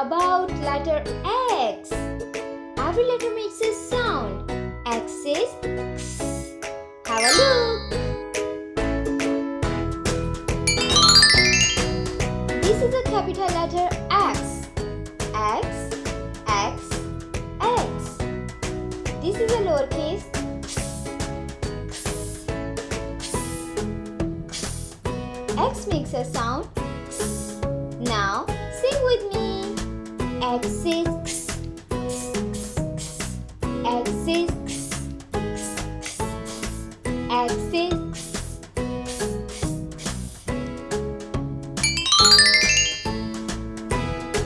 about letter X. Every letter makes a sound. X says X. Have a look. This is a capital letter X. X, X, X. This is a lowercase X makes a sound. Now sing with me. X is X is X is.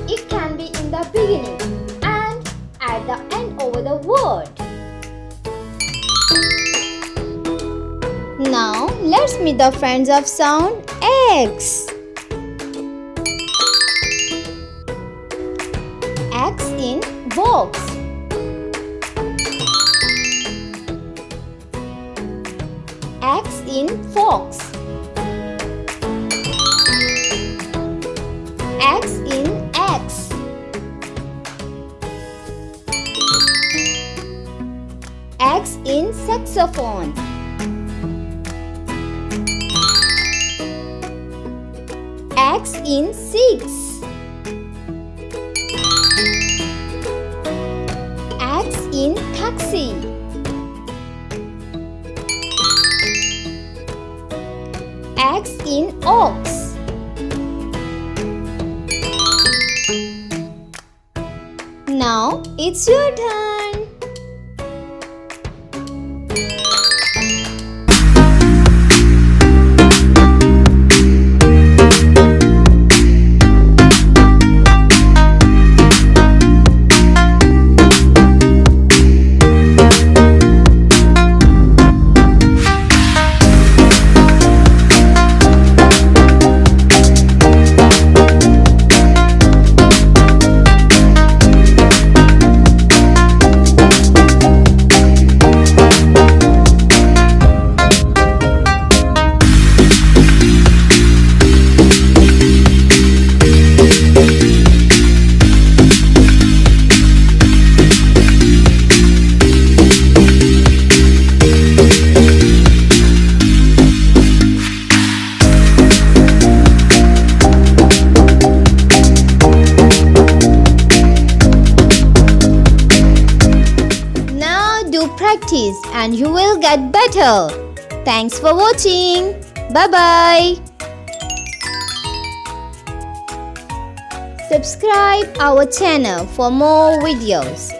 It can be in the beginning and at the end over the word. Now let's meet the friends of sound X. X in box. X in fox. X in X. X in saxophone. X in 6. X in taxi. X in ox. Now it's your turn. Practice and you will get better. Thanks for watching. Bye-bye. Subscribe our channel for more videos.